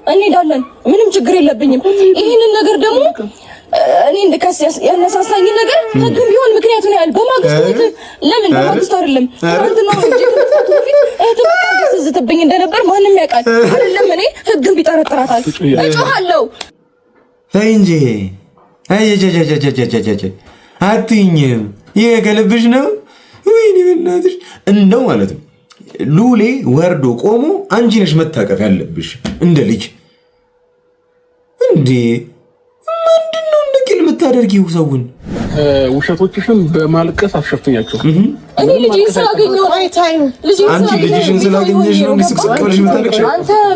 እንሄዳለን። ምንም ችግር የለብኝም። ይሄንን ነገር ደግሞ እኔ እንደከስ ያነሳሳኝ ነገር ህግም ቢሆን ምክንያቱን ያህል በማግስቱ ለምን በማግስቱ አይደለም አንተና ዝትብኝ እንደነበር ማንም ያውቃል አይደለም። እኔ ህግም ቢጠረጥራታል እጮሃለሁ። ተይ እንጂ አትይኝም። ይሄ ከልብሽ ነው? ወይኔ በእናትሽ እንደው ማለት ነው ሉሌ ወርዶ ቆሞ አንቺ ነሽ መታቀፍ ያለብሽ እንደ ልጅ እንዴ። ምንድነው እንደቅል የምታደርጊው ሰውን? ውሸቶችሽን በማልቀስ አሸፍኛቸው። እኔ ልጅን ስላገኘሁ አንቺ ልጅሽን ስላገኘሽ ነው ስቅስቅ ብለሽ የምታለቅሽው?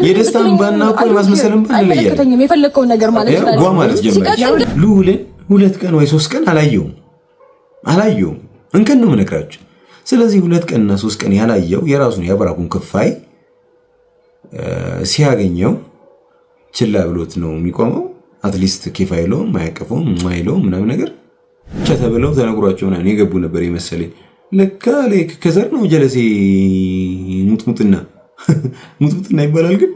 የደስታን ባና እኮ የማስመሰልን ባን ለያለ የፈለከውን ነገር ማለት ነው ጓ ማለት ጀመረ። ሉሌ 2 ቀን ወይ 3 ቀን አላየውም እንከን ነው የምነግራችሁ። ስለዚህ 2 ቀንና 3 ቀን ያላየው የራሱን ያበራኩን ክፋይ ሲያገኘው ችላ ብሎት ነው የሚቆመው። አትሊስት ኬፋይሎም ማያቀፈውም ማይለውም ምናምን ነገር ተብለው ተነግሯቸው ምናምን የገቡ ነበር የመሰለኝ። ለካ ላይክ ከዘር ነው ጀለሴ ሙጥሙጥና ይባላል። ግን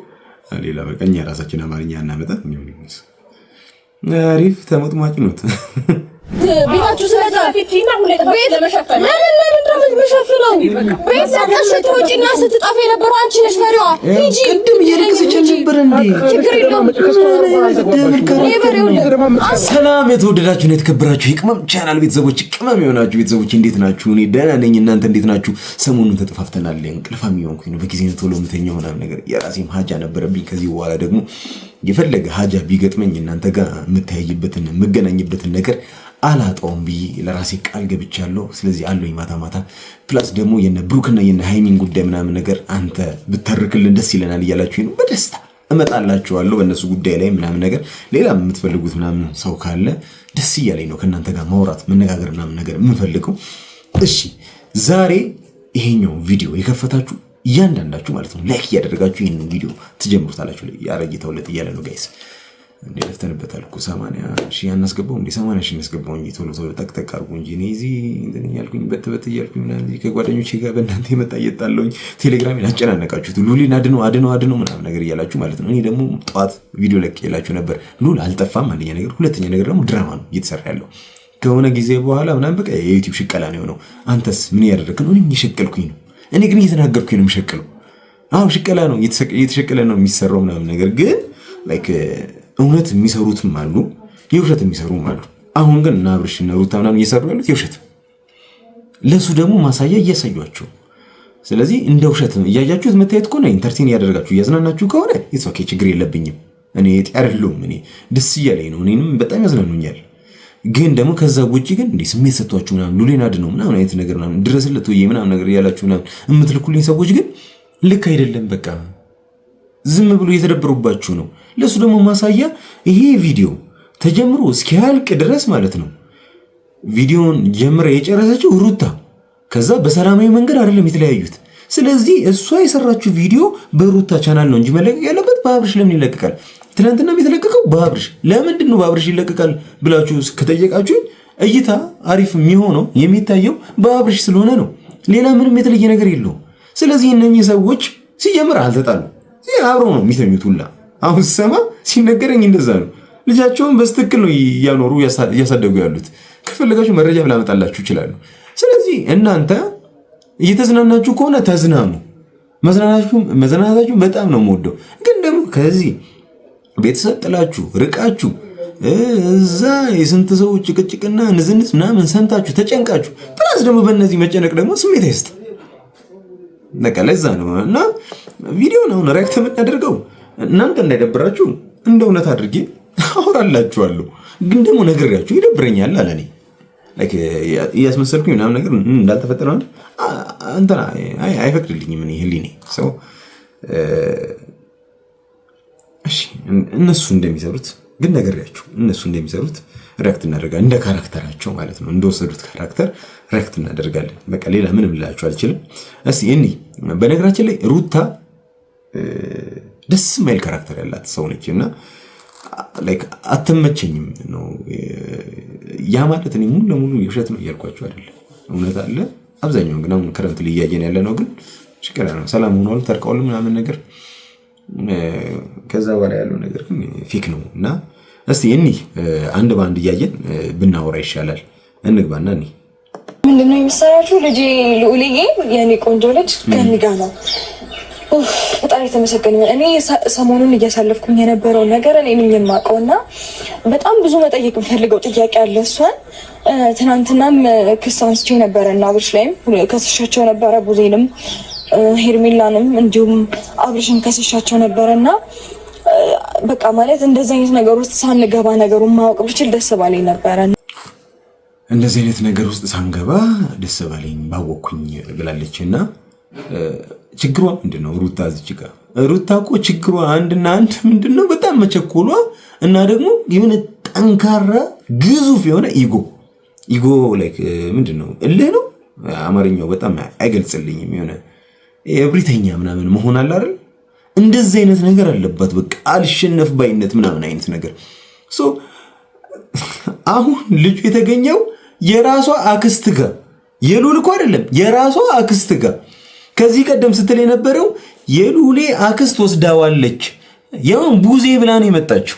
ሌላ በቀኛ ራሳችን አማርኛ እናመጣ አሪፍ ተመጥማጭ ነው። ቤታችሁ ስለታፊቲና ሁለት ለመሸፈን ለምን መሸፈነው? ቤት ሰጥተሽ ወጪና ስትጣፍ የነበረው አንቺ ነሽ ፈሪዋ። ሂጂ ቅድም እየለቀሰች ነበር እንዴ? ችግር የለውም። ሰላም የተወደዳችሁ ነው የተከበራችሁ የቅመም ቻናል ቤተሰቦች፣ ቅመም የሆናችሁ ቤተሰቦች እንዴት ናችሁ? እኔ ደህና ነኝ። እናንተ እንዴት ናችሁ? ሰሞኑን ተጠፋፍተናል። እንቅልፋም የሆንኩኝ ነው በጊዜ ነው ቶሎ የምተኛው ምናምን ነገር የራሴም ሀጃ ነበረብኝ። ከዚህ በኋላ ደግሞ የፈለገ ሀጃ ቢገጥመኝ እናንተ ጋር የምታያይበትን የምገናኝበትን ነገር አላጣውም ብዬ ለራሴ ቃል ገብቻለሁ። ስለዚህ አለኝ ማታ ፕላስ ደግሞ የነ ብሩክና የነ ሃይሚን ጉዳይ ምናምን ነገር አንተ ብትተርክልን ደስ ይለናል እያላችሁ ነው። በደስታ እመጣላችኋለሁ በእነሱ ጉዳይ ላይ ምናምን ነገር። ሌላ የምትፈልጉት ምናምን ሰው ካለ ደስ እያለኝ ነው ከእናንተ ጋር ማውራት መነጋገር ምናምን ነገር የምፈልገው። እሺ ዛሬ ይሄኛው ቪዲዮ የከፈታችሁ እያንዳንዳችሁ ማለት ነው ላይክ እያደረጋችሁ ይሄንን ቪዲዮ ትጀምሩታላችሁ። ያረጋግጠውለት እያለ ነው ጋይስ እንዴ ለፍተንበታል እኮ 80,000 ያናስገባው እንዴ 80,000 ያስገባው እንጂ ቶሎ ጠቅጠቅ አድርጉ እንጂ እኔ እዚህ እንትን ያልኩኝ በት እያልኩኝ ምናምን እዚህ ከጓደኞቼ ጋር በእናንተ የመጣ እየጣለሁኝ ቴሌግራሜን አጨናነቃችሁት። ሉሊን አድነው ምናምን ነገር እያላችሁ ማለት ነው። እኔ ደግሞ ጠዋት ቪዲዮ ለቅቄላችሁ ነበር። ሉል አልጠፋም አንደኛ ነገር፣ ሁለተኛ ነገር ደግሞ ድራማ ነው እየተሰራ ያለው ከሆነ ጊዜ በኋላ ምናምን በቃ የዩቲዩብ ሽቀላ ነው የሆነው። አንተስ ምን ያደረክ ነው? እኔ እየሸቀልኩኝ ነው። እኔ ግን እየተናገርኩኝ ነው የምሸቀለው። አዎ ሽቀላ ነው እየተሸቀለ ነው የሚሰራው ምናምን ነገር ግን ላይክ እውነት የሚሰሩትም አሉ የውሸት የሚሰሩም አሉ። አሁን ግን እና አብርሽ እና ሩታ ምናምን እየሰሩ ያሉት የውሸት ለሱ ደግሞ ማሳያ እያሳዩአቸው። ስለዚህ እንደ ውሸት እያያችሁት መታየት ከሆነ ኢንተርቴን ያደርጋችሁ እያዝናናችሁ ከሆነ ኢትስ ኦኬ ችግር የለብኝም። እኔ አይደለሁም እኔ ደስ እያለኝ ነው። እኔንም በጣም ያዝናኑኛል። ግን ደግሞ ከዛ ውጪ ግን እንዴ ስሜት ሰጥቷችሁ ምናምን ሉሌን አድነው ምናምን አይነት ነገር ምናምን ድረስለት ወይ ምናምን ነገር ያላችሁ ምናምን የምትልኩልኝ ሰዎች ግን ልክ አይደለም። በቃ ዝም ብሎ እየተደበሩባችሁ ነው። ለሱ ደግሞ ማሳያ ይሄ ቪዲዮ ተጀምሮ እስኪያልቅ ድረስ ማለት ነው። ቪዲዮን ጀምራ የጨረሰችው ሩታ ከዛ በሰላማዊ መንገድ አይደለም የተለያዩት። ስለዚህ እሷ የሰራችው ቪዲዮ በሩታ ቻናል ነው እንጂ መለቀቅ ያለበት በአብርሽ ለምን ይለቀቃል? ትናንትና የተለቀቀው በአብርሽ ለምንድን ነው በአብርሽ ይለቀቃል ብላችሁ ከጠየቃችሁ እይታ አሪፍ የሚሆነው የሚታየው በአብርሽ ስለሆነ ነው። ሌላ ምንም የተለየ ነገር የለውም። ስለዚህ እነኚህ ሰዎች ሲጀምር አልተጣሉ አብረው ነው የሚተኙት ሁላ። አሁን ሰማ ሲነገረኝ እንደዛ ነው። ልጃቸውን በስትክክል ነው እያኖሩ እያሳደጉ ያሉት። ከፈለጋችሁ መረጃ ላመጣላችሁ ይችላሉ። ስለዚህ እናንተ እየተዝናናችሁ ከሆነ ተዝናኑ። መዝናናታችሁ በጣም ነው የምወደው። ግን ደግሞ ከዚህ ቤተሰብ ጥላችሁ ርቃችሁ እዛ የስንት ሰው ጭቅጭቅና ንዝንዝ ምናምን ሰምታችሁ ተጨንቃችሁ ፕላስ ደግሞ በእነዚህ መጨነቅ ደግሞ ስሜት አይስጥ። በቃ ለዛ ነው እና ቪዲዮውን አሁን ሪአክት የምናደርገው እናንተ እንዳይደብራችሁ እንደ እውነት አድርጌ አወራላችኋለሁ። ግን ደግሞ ነግሬያችሁ ይደብረኛል አለ እኔ ላይክ እያስመሰልኩኝ ምናምን ነገር እንዳልተፈጠረ እንትና አይፈቅድልኝም እኔ ህሊኔ ሰው እሺ እነሱ እንደሚሰሩት ግን ነግሬያችሁ እነሱ እንደሚሰሩት ሪአክት እናደርጋለን። እንደ ካራክተራቸው ማለት ነው እንደወሰዱት ካራክተር ሪአክት እናደርጋለን። በቃ ሌላ ምንም ልላችሁ አልችልም። እስቲ እኔ በነገራችን ላይ ሩታ ደስ የማይል ካራክተር ያላት ሰው ነች እና ላይክ አትመቸኝም ነው ያ ማለት እኔ ሙሉ ለሙሉ የውሸት ነው እያልኳችሁ አይደለም። እውነት አለ አብዛኛው ግን አሁን ክረምት እያየን ያለ ነው። ግን ችግር ነው ሰላም ሆኗል ተርቀዋል ምናምን ነገር ከዛ በኋላ ያለው ነገር ግን ፌክ ነው እና እስቲ እኒ አንድ ባንድ እያየን ብናወራ ይሻላል። እንግባና እኒ ምንድነው የሚሰራችሁ? ልጄ ልዑልዬ የኔ ቆንጆ ልጅ ከሚጋ ነው። በጣም የተመሰገነ ይሁን። እኔ ሰሞኑን እያሳለፍኩኝ የነበረው ነገር እኔ ነኝ የማውቀውና በጣም ብዙ መጠየቅ የምፈልገው ጥያቄ አለ። እሷን ትናንትናም ክስ አንስቼ ነበረ እና አብርሽ ላይም ከስሻቸው ነበረ፣ ቡዜንም ሄርሜላንም እንዲሁም አብርሽን ከስሻቸው ነበረና በቃ ማለት እንደዚህ አይነት ነገር ውስጥ ሳንገባ ነገሩን ማወቅ ብችል ደስ ባለኝ ነበረ። እንደዚህ አይነት ነገር ውስጥ ሳንገባ ደስ ባለኝ ባወቅኩኝ ብላለች እና ችግሯ ምንድነው? ሩታ እዚህ ጋር ሩታ እኮ ችግሯ አንድና አንድ ምንድነው? በጣም መቸኮሏ እና ደግሞ የሆነ ጠንካራ ግዙፍ የሆነ ኢጎ ላይክ ምንድነው? እልህ ነው አማርኛው በጣም አይገልጽልኝም። የሆነ እብሪተኛ ምናምን መሆን አለ አይደል? እንደዚህ አይነት ነገር አለባት። በቃ አልሸነፍ ባይነት ምናምን አይነት ነገር ሶ አሁን ልጁ የተገኘው የራሷ አክስት ጋር የሉል እኮ አይደለም የራሷ አክስት ጋር ከዚህ ቀደም ስትል የነበረው የሉሌ አክስት ወስዳዋለች። ያውን ቡዜ ብላ ነው የመጣችው።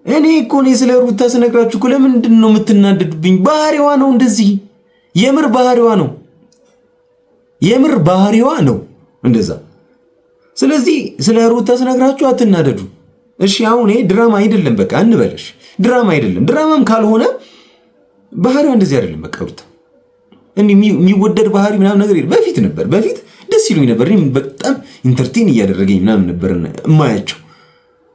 እኔ እኮ ነው ስለ ሩታ ስነግራችሁ እኮ ለምንድን ነው የምትናደዱብኝ? ባህሪዋ ነው እንደዚህ። የምር ባህሪዋ ነው እንደዛ። ስለዚህ ስለ ሩታ ስነግራችሁ አትናደዱ እሺ። አሁን ይሄ ድራማ አይደለም በቃ እንበለሽ። ድራማ አይደለም። ድራማም ካልሆነ ባህሪዋ እንደዚህ አይደለም በቃ ሩታ እንዴ የሚወደድ ባህሪ ምናምን ነገር በፊት ነበር። በፊት ደስ ይሉኝ ነበር። እኔ በጣም ኢንተርቴን እያደረገኝ ምናምን ነበር እማያቸው።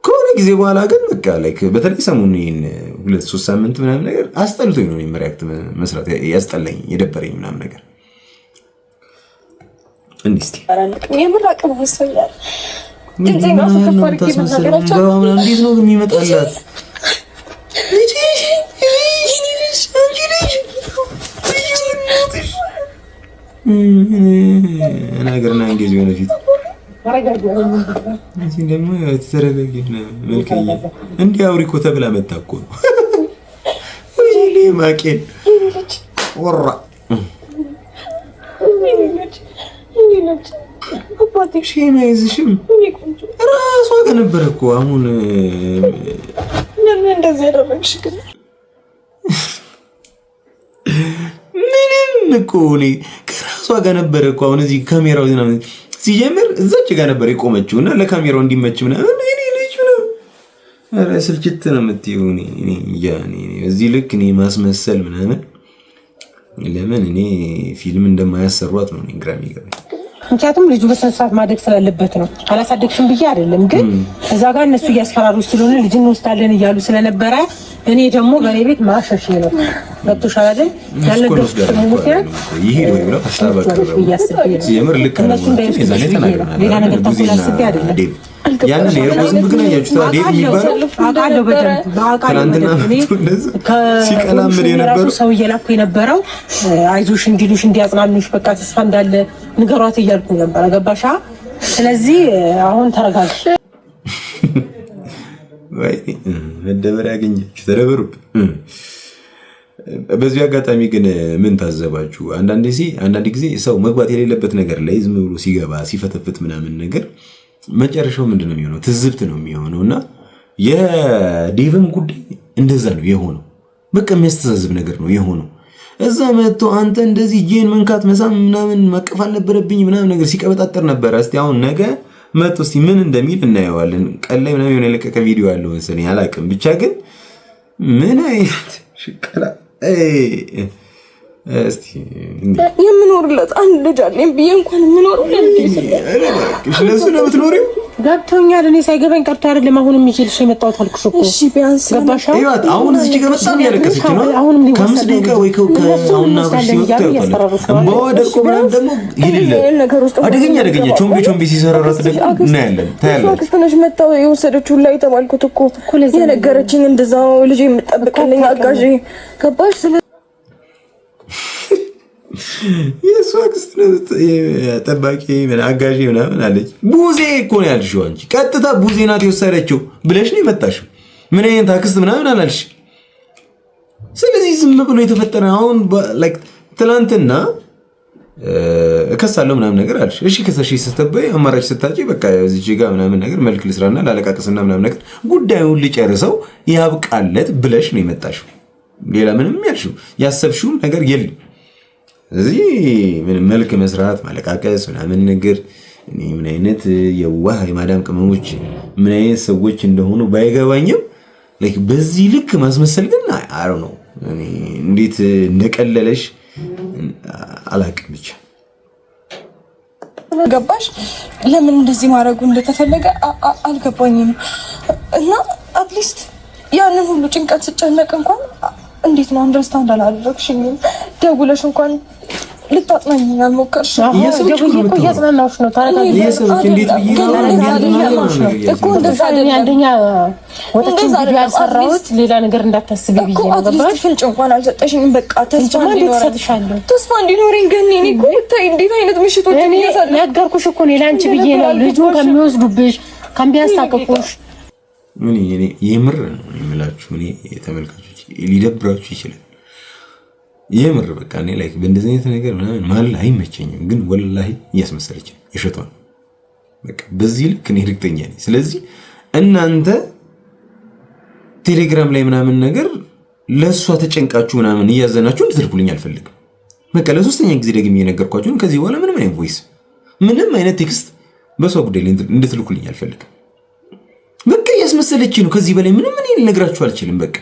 ከሆነ ጊዜ በኋላ ግን በቃ ላይክ በተለይ ሰሞኑን ይሄን 2-3 ሳምንት ምናምን ነገር አስጠልቶኝ ነው ሪያክት መስራት ያስጠላኝ የደበረኝ ምናምን ነገር እንዲስቲ የምራቅ ወሰኛል እንዴት ነው የሚመጣላት ነገርና እንግዲህ የሆነ ፊት እዚህ ደግሞ ተረጋግና መልከኛ እንዲህ አውሪኮ ተብላ መጣ እኮ ነው። ወይኔ ማቄን ወራ ሼማ ይዝሽም ራሷ ጋር ነበር እኮ አሁን ለምን እንደዚህ ያደረግሽ ግን ምንም እኮ እኔ ከራሷ ጋር ነበር እኮ አሁን እዚህ ካሜራው ሲጀምር እዛች ጋር ነበር የቆመችው እና ለካሜራው እንዲመች ምናምን እኔ ልጅ ነው ኧረ ስልችት ነው የምትይው። እኔ እዚህ ልክ እኔ ማስመሰል ምናምን ለምን እኔ ፊልም እንደማያሰሯት ነው ግራ የሚገባኝ። ምክንያቱም ልጁ በስነ ስርዓት ማደግ ስላለበት ነው። አላሳደግሽም ብዬ አይደለም፣ ግን እዛ ጋር እነሱ እያስፈራሩ ስለሆነ ልጅ እንወስዳለን እያሉ ስለነበረ እኔ ደግሞ በኔ ቤት ማሸሽ ነው መጥቶሻል አይደል? ያለበት ምክንያት ይሄ ነው ብላ ተስተባበረ የምር ልክ ነው። ሌላ ነገር ታቆላስብ አይደለም። ያንን የሮዝን ብግና ያያችሁት ዴቭ የሚባለው አቃለው በደንብ ትናንትና ሲቀላምድ የነበረው ሰው እየላኩ የነበረው አይዞሽ እንዲሉሽ እንዲያጽናኑሽ በቃ ተስፋ እንዳለ ንገሯት እያልኩ ነበር። ገባሻ? ስለዚህ አሁን ተረጋግሽ። ወይ መደበር ያገኛችሁ ተደበሩ። በዚህ አጋጣሚ ግን ምን ታዘባችሁ? አንዳንድ ጊዜ ሰው መግባት የሌለበት ነገር ላይ ዝም ብሎ ሲገባ ሲፈተፍት ምናምን ነገር መጨረሻው ምንድነው የሚሆነው? ትዝብት ነው የሚሆነው። እና የዴቭም ጉዳይ እንደዛ ነው የሆነው። በቃ የሚያስተዛዝብ ነገር ነው የሆነው። እዛ መጥቶ አንተ እንደዚህ ጄን መንካት መሳም ምናምን መቀፍ አልነበረብኝ ምናምን ነገር ሲቀበጣጠር ነበር። እስቲ አሁን ነገ መጥቶ እስቲ ምን እንደሚል እናየዋለን። ቀን ላይ ምናምን የሆነ የለቀቀ ቪዲዮ ያለው መሰለኝ አላውቅም። ብቻ ግን ምን አይነት ሽቀላ እስቲ የምኖርለት አንድ ልጅ አለኝ ብዬ እንኳን የምኖረው ለሱ ነው የምትኖሪው። ገብቶኛል። እኔ ሳይገባኝ ቀርቶ አይደለም አሁን የሚችልሽ የመጣሁት አልኩሽ እኮ። እሺ ቢያንስ ገባሽ? አሁን እዚህ ጋር በጣም ያለቀሰች ነው። ከአምስት ደቂቃ ወይ ከአሁንና ደግሞ አደገኛ ቾምቤ ሲሰራራት ደግሞ እናያለን። ታያለሽ ክፍተነሽ መጣው የወሰደችው ላይ ተባልኩት እኮ የነገረችኝ እንደዛው ልጅ የምጠብቅልኝ አጋዥ ገባሽ? የሷ ክስት ጠባቂ አጋዥ ምናምን አለች። ቡዜ እኮ ነው ያልሽው አንቺ። ቀጥታ ቡዜ ናት የወሰደችው ብለሽ ነው የመጣሽው። ምን አይነት አክስት ምናምን አላልሽ። ስለዚህ ዝም ብሎ የተፈጠረ አሁን ላይክ ትናንትና እከሳለሁ ምናምን ነገር አለሽ። እሺ ከሰሽ ስትበይ አማራጭ ስታጪ በቃ እዚህ ጋር ምናምን ነገር መልክ ልስራና ላለቃቅስና ምናምን ነገር ጉዳዩን ሊጨርሰው ያብቃለት ብለሽ ነው የመጣሽው። ሌላ ምንም ያልሽው ያሰብሽው ነገር የለም። እዚህ ምን መልክ መስራት ማለቃቀስ ምናምን ነገር እኔ ምን አይነት የዋህ የማዳም ቅመሞች ምን አይነት ሰዎች እንደሆኑ ባይገባኝም ላይክ በዚህ ልክ ማስመሰል ግን አይ ነው እኔ እንዴት እንደቀለለሽ አላቅም። ብቻ ገባሽ? ለምን እንደዚህ ማድረጉ እንደተፈለገ አልገባኝም። እና አትሊስት ያንን ሁሉ ጭንቀት ስጨነቅ እንኳን እንዴት ነው አንደርስታንድ አላደረግሽኝም? ደውለሽ እንኳን ልታጽናኝ ያልሞከርሽ እያጽናናሁሽ ነው። ያልሰራሁት ሌላ ነገር እንዳታስቢ ብዬ ነው። ፍንጭ እንኳን አልሰጠሽኝም። በቃ ተስፋ እንዲኖረኝ ግን እኔ እኮ ብታይ እንዴት አይነት ምሽቶች ነገርኩሽ እኮ እኔ ለአንቺ ብዬ ነው። ልጁን ከሚወስዱብሽ ከሚያስታቅቁሽ ምን የምር ነው የምላችሁ። እኔ የተመልካቾች ሊደብራችሁ ይችላል የምር በቃ እኔ ላይክ በእንደዚህ አይነት ነገር ማለት አይመቸኝም። ግን ወላሂ እያስመሰለች የሸቷን በቃ በዚህ ልክ እኔ እርግጠኛ ነኝ። ስለዚህ እናንተ ቴሌግራም ላይ ምናምን ነገር ለሷ ተጨንቃችሁ ምናምን እያዘናችሁ እንድትልኩልኝ አልፈልግም። በቃ ለሶስተኛ ጊዜ ደግሜ የነገርኳችሁ ከዚህ በኋላ ምንም አይነት ቮይስ ምንም አይነት ቴክስት በሷ ጉዳይ ላይ እንድትልኩልኝ አልፈልግም። በቃ እያስመሰለች ነው። ከዚህ በላይ ምንም እኔ ልነግራችሁ አልችልም። በቃ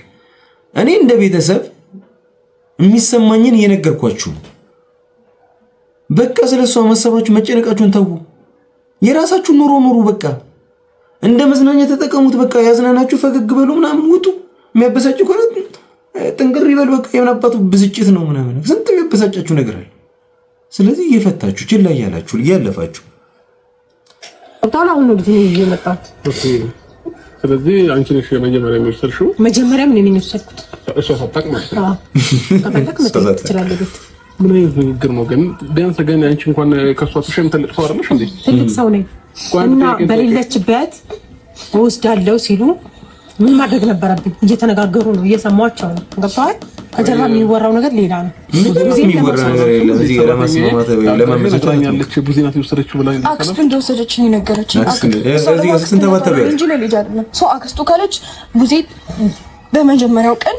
እኔ እንደ ቤተሰብ የሚሰማኝን እየነገርኳችሁ በቃ ስለሷ ማሰባችሁ መጨነቃችሁን ተው። የራሳችሁን ኑሮ ኑሩ። በቃ እንደ መዝናኛ ተጠቀሙት። በቃ ያዝናናችሁ፣ ፈገግ በሉ ምናምን ውጡ። የሚያበሳጭው ከሆነ ጥንቅር ይበል። በቃ የምናባቱ ብስጭት ነው ምናምን ስንት የሚያበሳጫችሁ ነገር አለ። ስለዚህ እየፈታችሁ ችላ እያላችሁ እያለፋችሁ ታላውን ነው ግን እየመጣት ስለዚህ አንቺ ነሽ መጀመሪያ የሚወሰድሽው። መጀመሪያ ምን ነው የወሰድኩት? እሷ ሳታውቅ ማለት ነው። ከፈለክ መጠየቅ ትችላለህ። ምን አይነት ንግግር ነው ግን? ቢያንስ ግን አንቺ እንኳን ከሷ ተሸም ትልቅ ሰው አይደለሽ እንዴ? ትልቅ ሰው ነኝ እና በሌለችበት ወስዳለው ሲሉ ምን ማድረግ ነበረብኝ? እየተነጋገሩ ነው፣ እየሰማቸው ነው። ገብቶሃል? ከጀርባ የሚወራው ነገር ሌላ ነው። የሚወራ ነገር የለም። እዚህ ጋር ለማስማማት ወይ ለማመሰጥ ያለች ቡዚናት የወሰደችው ብላ አክስቱ እንደወሰደች ነው የነገረችኝ። እዚህ ጋር ስትንተባተብ እንጂ ለልጅ አይደለም። ሰው አክስቱ ካለች ቡዜ በመጀመሪያው ቀን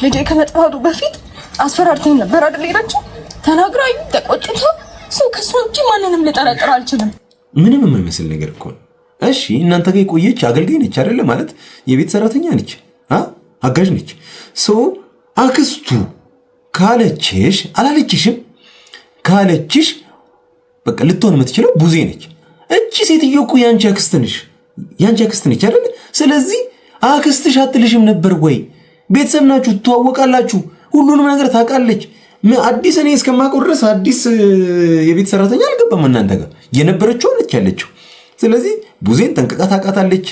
ልጄ ከመጥፋቱ በፊት አስፈራርተኝ ነበር አይደል? ሄዳችሁ ተናግራኝ ተቆጥታ ሰው ከሱ እንጂ ማንንም ልጠረጥር አልችልም። ምንም የማይመስል ነገር እኮ ነው። እሺ እናንተ ጋር የቆየች አገልጋይ ነች አይደለ? ማለት የቤት ሰራተኛ ነች፣ አጋዥ ነች። ሰው አክስቱ ካለችሽ አላለችሽም? ካለችሽ በቃ ልትሆን የምትችለው ቡዜ ነች። እቺ ሴትዮ እኮ ያንቺ አክስት ነች አይደለ? ስለዚህ አክስትሽ አትልሽም ነበር ወይ? ቤተሰብ ናችሁ፣ ትተዋወቃላችሁ፣ ሁሉንም ነገር ታውቃለች። አዲስ እኔ እስከማውቀው ድረስ አዲስ የቤት ሰራተኛ አልገባም እናንተ ጋር የነበረችው ነች ያለችው። ስለዚህ ቡዜን ጠንቅቃ ታውቃታለች።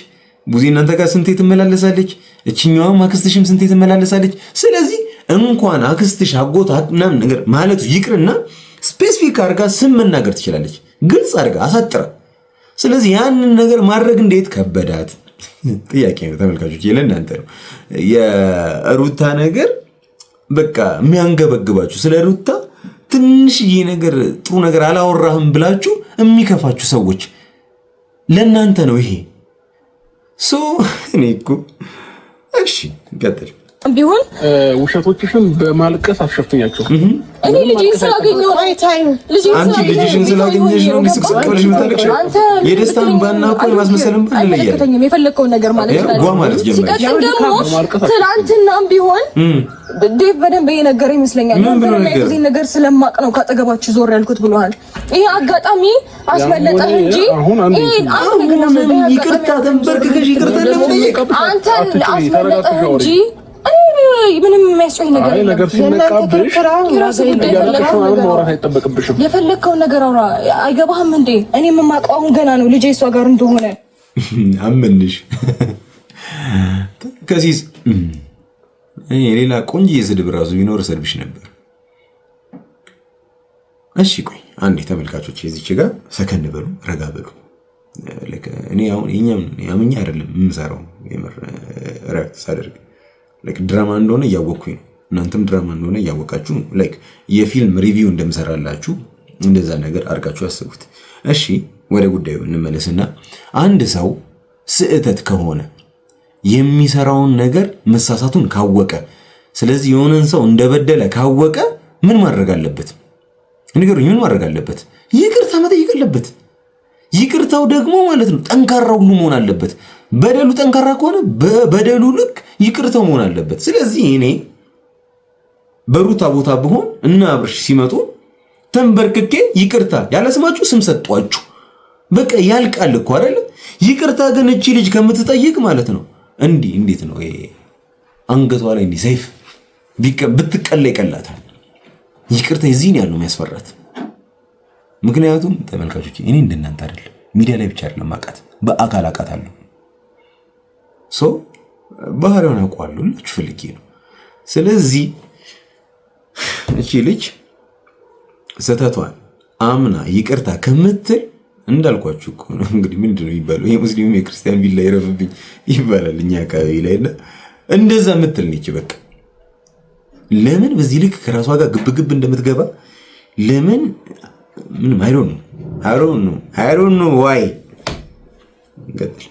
ቡዜ እናንተ ጋር ስንቴ ትመላለሳለች፣ እችኛዋም አክስትሽም ስንቴ ትመላለሳለች። ስለዚህ እንኳን አክስትሽ አጎት ምናምን ነገር ማለቱ ይቅርና ስፔሲፊክ አድርጋ ስም መናገር ትችላለች፣ ግልጽ አድርጋ አሳጥራ። ስለዚህ ያንን ነገር ማድረግ እንዴት ከበዳት? ጥያቄ ነው ተመልካቾች፣ ለእናንተ ነው። የሩታ ነገር በቃ የሚያንገበግባችሁ፣ ስለ ሩታ ትንሽዬ ነገር ጥሩ ነገር አላወራህም ብላችሁ የሚከፋችሁ ሰዎች ለእናንተ ነው ይሄ። እኔ እኮ እሺ ቀጥል ቢሆን ውሸቶችሽን በማልቀስ አሸፍኛቸው። እኔ ልጅን ስላገኘሁ አንቺ ልጅሽን ስላገኘሽ ነው ስቅስቅ ብለሽ የምታለቅሽው። የደስታን ባና እኮ የማስመሰልን ባን ለያለ የፈለግከውን ነገር ማለት ጓ ማለት ጀመረ። ደግሞ ትናንትናም ቢሆን ዴቭ በደንብ የነገረ ይመስለኛል። እዚህ ነገር ስለማቅ ነው ካጠገባችሁ ዞር ያልኩት ብለዋል። ይሄ አጋጣሚ አስመለጠህ እንጂ ይቅርታ ተንበርክከሽ ይቅርታ ለመጠየቅ አንተን አስመለጠህ እንጂ ምንም የሚያስጨኝ ነገር የለም። ነገር ሲነቃብሽ የፈለግከውን ነገር አውራ። አይገባህም እንዴ? እኔ የማውቀው አሁን ገና ነው ልጄ እሷ ጋር እንደሆነ አመንሽ። ከሲስ ሌላ ቆንጆ የስድብ ራሱ ቢኖር ሰድብሽ ነበር። እሺ ቆይ አንዴ ተመልካቾች የዚች ጋር ሰከን በሉ፣ ረጋ በሉ። እኔ አሁን የኛም ያምኛ አይደለም የምሰራው የምር ረክት ሳደርግ ድራማ እንደሆነ እያወቅኩኝ ነው። እናንተም ድራማ እንደሆነ እያወቃችሁ ላይክ የፊልም ሪቪው እንደምሰራላችሁ እንደዛ ነገር አድርጋችሁ አስቡት። እሺ ወደ ጉዳዩ እንመለስና አንድ ሰው ስህተት ከሆነ የሚሰራውን ነገር መሳሳቱን ካወቀ ስለዚህ የሆነን ሰው እንደበደለ ካወቀ ምን ማድረግ አለበት? ንገሩኝ። ምን ማድረግ አለበት? ይቅርታ መጠየቅ አለበት። ይቅርታው ደግሞ ማለት ነው ጠንካራ ሁሉ መሆን አለበት። በደሉ ጠንካራ ከሆነ በበደሉ ልክ ይቅርታው መሆን አለበት። ስለዚህ እኔ በሩታ ቦታ ብሆን እና አብርሽ ሲመጡ ተንበርክኬ ይቅርታ ያለ ስማችሁ ስም ሰጧችሁ በቃ ያልቃል እኮ አይደል? ይቅርታ ግን እቺ ልጅ ከምትጠይቅ ማለት ነው እንዴት ነው አንገቷ ላይ እንዲህ ሰይፍ ብትቀላ ይቀላታል። ይቅርታ እዚህን ያለው የሚያስፈራት። ምክንያቱም ተመልካቾች እኔ እንደናንተ አይደለም፣ ሚዲያ ላይ ብቻ አይደለም ማቃት በአካል አቃታለሁ። ባህሪውን አውቀዋለሁ ልጅ ፈልጌ ነው። ስለዚህ እቺ ልጅ ስህተቷን አምና ይቅርታ ከምትል እንዳልኳችሁ እኮ ነው እንግዲህ ምንድነው ይባላል የሙስሊም የክርስቲያን ቢላ ይረፍብኝ ይባላል እኛ አካባቢ ላይና እንደዛ ምትል ነች። በቃ ለምን በዚህ ልክ ከራሷ ጋር ግብግብ እንደምትገባ ለምን ምንም I don't know why ገጥል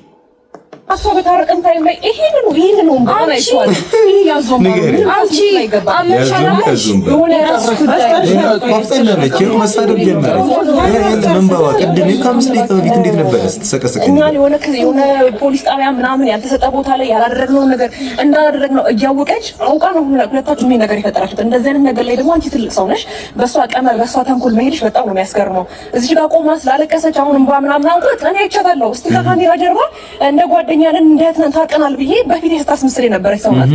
አሰበታረቀን ታይም ላይ ይሄን ነው ባላ ይቷል ያዞም አንቺ አመሻላሽ የሆነ ራስ ማፍጠናለች መሳደብ ጀመረች። መንባዋ ቅድም ከአምስት ደቂቃ በፊት እንዴት ነበር ስትሰቀሰቀኝ እና የሆነ ፖሊስ ጣቢያ ምናምን ያልተሰጠ ቦታ ላይ ያላደረግነው ነገር እንዳደረግነው እያወቀች አውቃ ነው ሁለታችሁ ምን ነገር ይፈጠራችሁት። እንደዚህ አይነት ነገር ላይ ደግሞ አንቺ ትልቅ ሰው ነሽ። በሷ ቀመር በሷ ተንኮል መሄድሽ በጣም ነው የሚያስገርመው። እዚህ ጋር ቆማ ስላለቀሰች አሁን እንባ ምናምን አንቆት እኔ አይቻታለሁ። እስቲ ከካሜራ ጀርባ እንደ ጓደኛ ነን እንደተን ታርቀናል ብዬ በፊት ስታስመስል የነበረች ሰው ናት።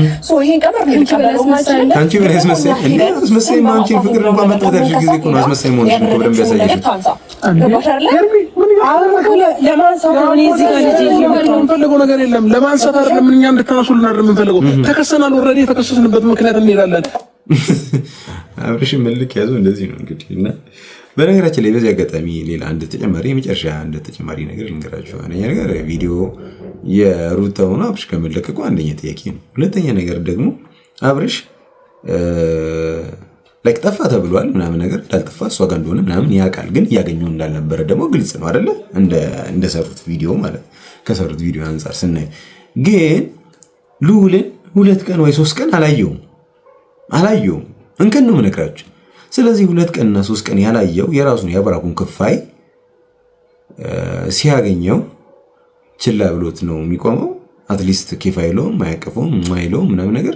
ይሄን ቀመር ነው ልቀበለው ማለት ነው። አንቺ ምን ያስመስል ማንቺ ፍቅር እንኳን መጣታለሽ ጊዜ እኮ ነው አስመሳይ መሆንሽ እኮ በደንብ ያሳየሽ። የምንፈልገው ነገር የለም። ለማንሳት አይደለም እኛ እንድታነሱልን አይደለም የምንፈልገው። ተከሰናል። ኦልሬዲ የተከሰስንበት ምክንያት እንሄዳለን። አብርሽ መልክ ያዘው እንደዚህ ነው እንግዲህ እና በነገራችን ላይ በዚህ አጋጣሚ ሌላ አንድ ተጨማሪ ነገር ልንገራችሁ። አንደኛ ነገር ቪዲዮ የሩታ ሆኖ አብርሽ ከመለቀቁ አንደኛ ጥያቄ ነው። ሁለተኛ ነገር ደግሞ አብርሽ ላይክ ጠፋ ተብሏል ምናምን ነገር እንዳልጠፋ እሷ ጋር እንደሆነ ምናምን ያውቃል። ግን እያገኘው እንዳልነበረ ደግሞ ግልጽ ነው አይደለ? እንደሰሩት ቪዲዮ ማለት ከሰሩት ቪዲዮ አንፃር ስናይ ግን ልዑልን 2 ቀን ወይ 3 ቀን አላየውም እንከን ነው የምነግራችሁ። ስለዚህ 2 ቀንና 3 ቀን ያላየው የራሱን ያብራኩን ክፋይ ሲያገኘው ችላ ብሎት ነው የሚቆመው። አትሊስት ኬፋይሎም ማያቀፈውም ማይለውም ምናምን ነገር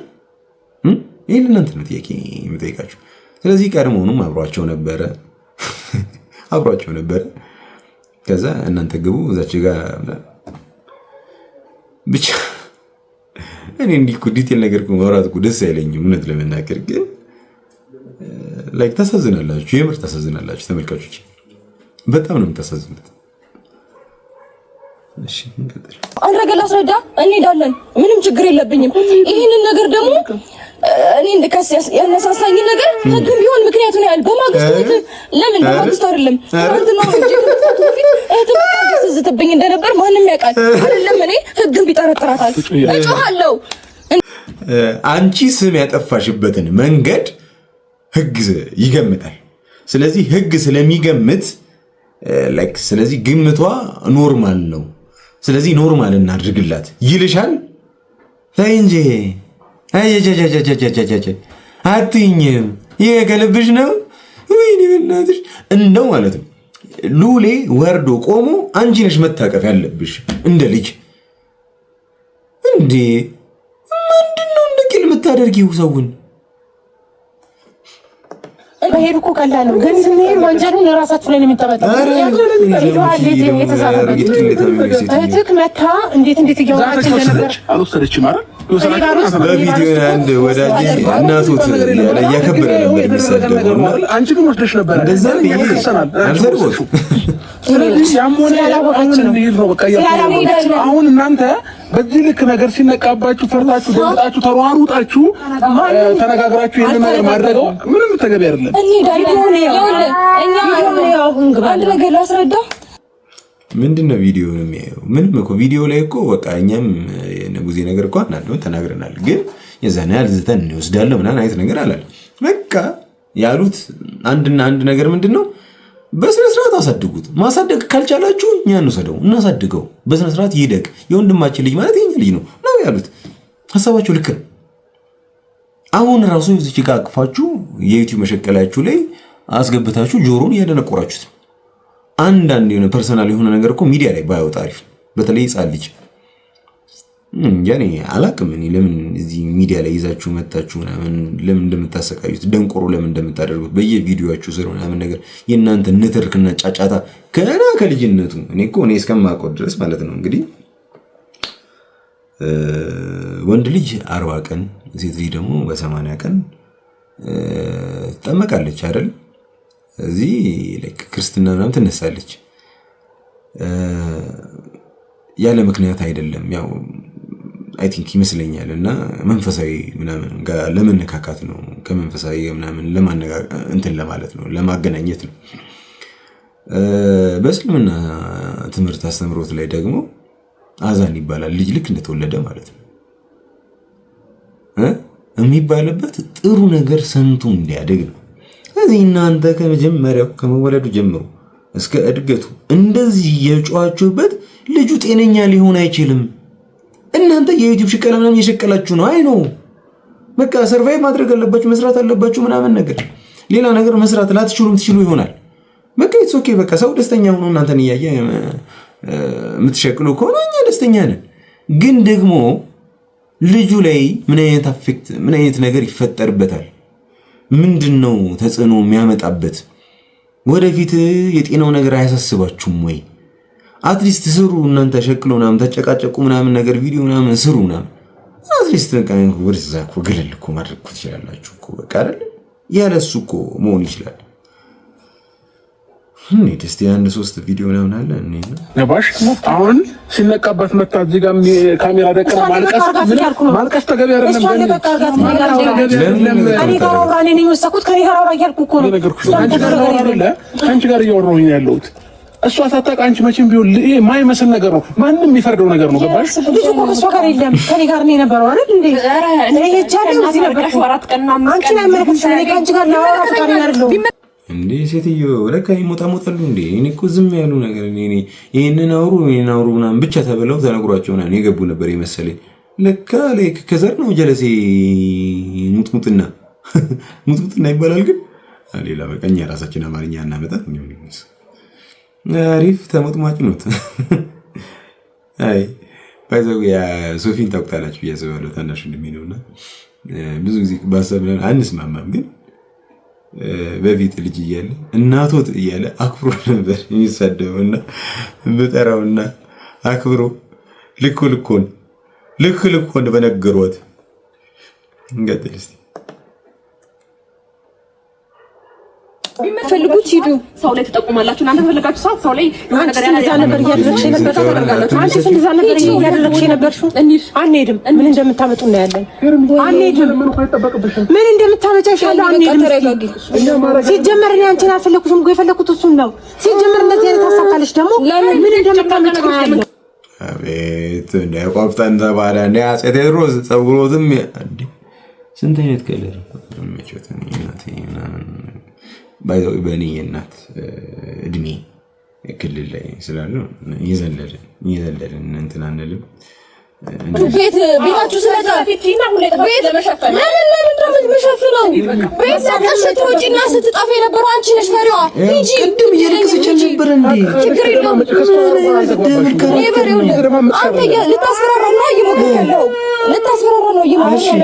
ይሄን እናንተ ነው ጥያቄ የምጠይቃችሁ። ስለዚህ ቀድሞውንም አብሯቸው ነበረ። ከዛ እናንተ ግቡ እዛች ጋር ብቻ እኔ እንዲህ ዲቴል ነገር ማውራት ደስ አይለኝም እውነት ለመናገር ግን ላይክ ታሳዝናላችሁ፣ የምር ታሳዝናላችሁ ተመልካቾች፣ በጣም ነው የምታሳዝኑት። እሺ እንቀጥል። አንድ ነገር ላስረዳ፣ እንሄዳለን፣ ምንም ችግር የለብኝም። ይሄንን ነገር ደግሞ እኔ እንድከስ ያነሳሳኝ ነገር ህግም ቢሆን ምክንያቱን ያህል በማግስቱ ለምን በማግስቱ አይደለም አንተ ነው እንጂ እህትም እንደነበር ማንም ያውቃል አይደለም። እኔ ህግም ቢጠረጥራታል እጮሃለሁ። አንቺ ስም ያጠፋሽበትን መንገድ ህግ ይገምታል። ስለዚህ ህግ ስለሚገምት ላይክ ስለዚህ ግምቷ ኖርማል ነው። ስለዚህ ኖርማል እናድርግላት ይልሻል። ተይ እንጂ አትይኝም። ይሄ ከልብሽ ነው ወይኔ በእናትሽ እንደው ማለት ነው። ሉሌ ወርዶ ቆሞ አንቺ ነሽ መታቀፍ ያለብሽ እንደ ልጅ። እንዴ ምንድነው እንደ ቂል የምታደርጊው ሰውን? መሄድ እኮ ቀላል ነው፣ ግን ስንሄድ ወንጀሉን ራሳችሁ ላይ ነው የሚጠበጠው። እህትህ መታ እንዴት እያወራች እንደነበር አልወሰደችም አይደል? በቪዲዮ አንድ ወዳጅ እናቱት እያከበረ ነበር የሚሰደው። አንቺ ግን ወስደሽ ነበር እንደዛ ይከሰናል። አሁን እናንተ በዚህ ልክ ነገር ሲነቃባችሁ ፈርታችሁ ደምጣችሁ ተሯሩጣችሁ ተነጋግራችሁ ይሄን ነገር ማድረግ ምንም ተገቢ አይደለም። አንድ ነገር ላስረዳ። ምንድነው ቪዲዮ ነው የሚያየው? ምንም እኮ ቪዲዮ ላይ እኮ በቃ እኛም የነጉዜ ነገር እኮ አንዳንዱ ተናግረናል። ግን የዛን ያህል ዝተን እንወስዳለን ምናምን አይነት ነገር አላለ። በቃ ያሉት አንድና አንድ ነገር ምንድነው? በስነ ስርዓት አሳድጉት። ማሳደግ ካልቻላችሁ እኛ እንውሰደው እናሳድገው፣ በስነ ስርዓት ይደግ። የወንድማችን ልጅ ማለት የኛ ልጅ ነው ያሉት። ሐሳባቸው ልክ ነው። አሁን ራሱ እዚህ ጋር አቅፋችሁ የዩቲዩብ መሸቀላችሁ ላይ አስገብታችሁ ጆሮን እያደነቆራችሁት ነው። አንዳንድ የሆነ ፐርሰናል የሆነ ነገር እኮ ሚዲያ ላይ ባይወጣ አሪፍ። በተለይ ሕፃን ልጅ ያኔ አላቅም እኔ ለምን እዚህ ሚዲያ ላይ ይዛችሁ መጣችሁ ምናምን ለምን እንደምታሰቃዩት ደንቆሮ ለምን እንደምታደርጉት በየቪዲዮአችሁ ስር ምናምን ነገር የእናንተ ንትርክና ጫጫታ ገና ከልጅነቱ እኔ እስከማውቀው ድረስ ማለት ነው። እንግዲህ ወንድ ልጅ 40 ቀን ሴት ልጅ ደግሞ በ80 ቀን ትጠመቃለች አይደል? እዚህ ክርስትና ምናምን ትነሳለች። ያለ ምክንያት አይደለም። ያው አይ ቲንክ ይመስለኛል እና መንፈሳዊ ምናምን ጋር ለመነካካት ነው። ከመንፈሳዊ ምናምን እንትን ለማለት ነው፣ ለማገናኘት ነው። በእስልምና ትምህርት አስተምሮት ላይ ደግሞ አዛን ይባላል። ልጅ ልክ እንደተወለደ ማለት ነው የሚባልበት ጥሩ ነገር ሰምቶ እንዲያደግ ነው። ስለዚህ እናንተ ከመጀመሪያው ከመወለዱ ጀምሮ እስከ እድገቱ እንደዚህ የጮኻችሁበት ልጁ ጤነኛ ሊሆን አይችልም። እናንተ የዩቲዩብ ሽቀላ ምናምን እየሸቀላችሁ ነው። አይ ነው በቃ ሰርቫይቭ ማድረግ አለባችሁ፣ መስራት አለባችሁ ምናምን ነገር። ሌላ ነገር መስራት ላትችሉም ትችሉ ይሆናል። በቃ ኢትስ ኦኬ። በቃ ሰው ደስተኛ ሆኖ እናንተን እያየ የምትሸቅሉ ከሆነ እኛ ደስተኛ ነን። ግን ደግሞ ልጁ ላይ ምን አይነት ነገር ይፈጠርበታል? ምንድነው ተጽዕኖ የሚያመጣበት? ወደፊት የጤናው ነገር አያሳስባችሁም ወይ? አትሊስት ስሩ እናንተ ሸቅሎ ምናምን ተጨቃጨቁ ምናምን ነገር ቪዲዮ ምናምን ስሩ ምናምን አትሊስት ተቀን ወርዛ እኮ ገለል እኮ ማድረግ እኮ ትችላላችሁ እኮ በቃ አይደል? ያለሱ እኮ መሆን ይችላል። እስቲ አንድ 3 ቪዲዮ ምናምን አለ ነባሽ አሁን ሲነቃባት መጣ እዚህ ጋር ካሜራ ደቅና ማልቀስ ተገቢ አይደለም። ከአንቺ ጋር እያወራሁኝ ያለሁት እሷ ሳታውቅ አንቺ መቼም ቢሆን የማይመስል ነገር ነው። ማንም የሚፈርደው ነገር ነው። ገባሽ? ልጅ እኮ ከእሷ ጋር የለም ከኔ ጋር ነው የነበረው አይደል እንዴ? እዚህ ነበርኩ 4 ቀን እና 5 ቀን ከአንቺ ጋር ላወራ ፈቃደኛ አይደለሁም እንዴ ሴትዮ። ለካ ይሞጣሞጣሉ እንዴ? እኔ እኮ ዝም ያሉ ነገር እኔ ይሄንን አውሩ ምናምን ብቻ ተብለው ተነግሯቸው ምናምን የገቡ ነበር የመሰለኝ። ለካ ላይ ከዘር ነው ጀለሴ ሙጥሙጥና ይባላል። ግን ሌላ በቀኛ ራሳችን አማርኛ እናመጣት ነው። አሪፍ ተሞጥማጭ ነው። አይ ባይዘው ያ ሶፊን ታውቃላችሁ ያዘዋለው ታናሽ እንደሚነውና ብዙ ጊዜ ባሰብ አንስማማም ግን በፊት ልጅ እያለ እናቶት እያለ አክብሮ ነበር የሚሳደውና በጠራውና አክብሮ ልኩን በነገሯት እንገጥል እስቲ ቢፈልጉት ሂዱ። ሰው ላይ ተጠቁማላችሁ። እናንተ ፈልጋችሁ ሰው ላይ የሆነ ነገር ነበር እያደረግሽ ነበር ታደርጋላችሁ። አንቺ እንደዛ ነበር እያደረግሽ ነበርሽው። አንሄድም። ምን እንደምታመጡ ነው ያለን። አንሄድም። ምን እንደምታመጫሻለሁ። አንሄድም። ሲጀመር እኔ አንቺን አልፈለኩሽም እኮ የፈለኩት እሱን ነው። ሲጀመር እንደዚህ አይነት ሀሳብ ደግሞ ምን እንደምታመጡ ነው ያለን። አቤት እንደ ቆፍጠን ተባለ እንደ አፄ ቴዎድሮስ ፀጉሮትም እንደ ስንት አይነት ከለር መቼም እናቴ ባይዘው በእኔ የእናት እድሜ ክልል ላይ ስላለው እየዘለልን እንትን አንልም። ቤታችሁ ስለታፊቲና ሁሌ ቤት ለመሸፈን ለምን መሸፈነው? ቤት ሰቀሽ ትወጪና ስትጣፍ የነበረው አንቺ ነሽ ፈሪዋ እንጂ ቅድም እየለቀሰች ነበር እንዴ? ችግር የለውም። አንተ ልታስፈራራ ነው እየሞከርከው።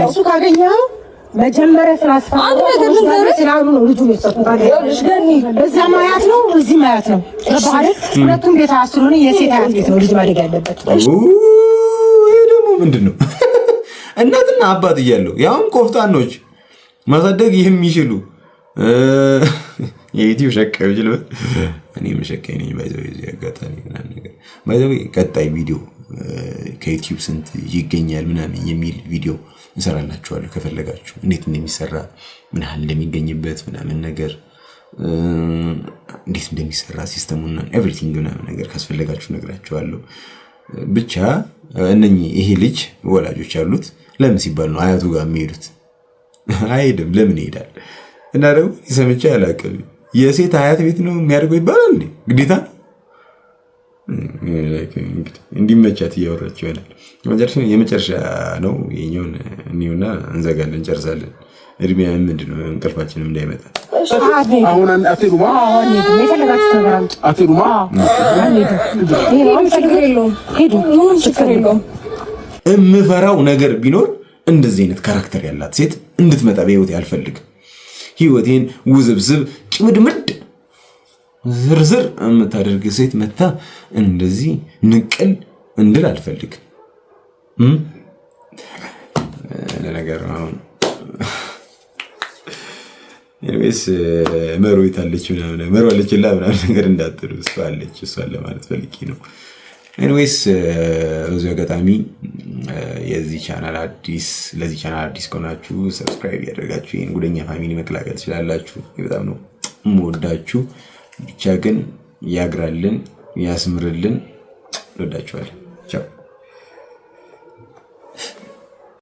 እሱ ካገኘው መጀመሪያ ስላስፋ አንተ ነገር ስላሉ ነው ልጁ የሰጡታል። በዛ ማያት ነው እዚህ ማያት ነው በባህል ሁለቱም ቤት አስሩን የሴት አያት ቤት ነው ልጅ ማደግ ያለበት። ይሄ ደግሞ ምንድነው? እናትና አባት እያለው ያውም ቆፍጣኖች ማሳደግ የሚችሉ የዩቲዩብ ሸቀው ይችላል። እኔም ሸቀኝ ነኝ ባይዘው እዚህ አጋጣሚ ምናምን ነገር ባይዘው ቀጣይ ቪዲዮ ከዩቲዩብ ስንት ይገኛል ምናምን የሚል ቪዲዮ እንሰራላችኋለሁ ከፈለጋችሁ እንዴት እንደሚሰራ ምን ያህል እንደሚገኝበት ምናምን ነገር እንዴት እንደሚሰራ ሲስተሙና ኤቭሪቲንግ ምናምን ነገር ካስፈለጋችሁ ነግራችኋለሁ። ብቻ እነኚህ ይሄ ልጅ ወላጆች ያሉት ለምን ሲባል ነው አያቱ ጋር የሚሄዱት? አይሄድም። ለምን ይሄዳል? እና ደግሞ ሰምቼ አላውቅም። የሴት አያት ቤት ነው የሚያደርገው ይባላል እንዴ? ግዴታ እንዲመቻት እያወራች ይሆናል። የመጨረሻ ነው የኛውን እኒውና እንዘጋለን፣ እንጨርሳለን። እድሜ ምንድን ነው እንቅልፋችንም እንዳይመጣ አሁን አትሄዱማ? አትሄዱማ? እምፈራው ነገር ቢኖር እንደዚህ አይነት ካራክተር ያላት ሴት እንድትመጣ በህይወቴ አልፈልግም። ህይወቴን ውዝብዝብ ጭምድምድ ዝርዝር የምታደርግ ሴት መታ እንደዚህ ንቅል እንድል አልፈልግም። ለነገር አሁን ኤኒዌይስ መሮ የታለች ምናምን መሮ አለችላ ምናምን ነገር እንዳትሉ፣ እሷ አለች፣ እሷን ለማለት ፈልጌ ነው። ኤኒዌይስ በዚህ አጋጣሚ ለዚህ ቻናል አዲስ ከሆናችሁ ሰብስክራይብ ያደርጋችሁ ይሄን ጉደኛ ፋሚሊ መቀላቀል ትችላላችሁ። በጣም ነው የምወዳችሁ። ብቻ ግን ያግራልን፣ ያስምርልን። ወዳችኋለሁ። ቻው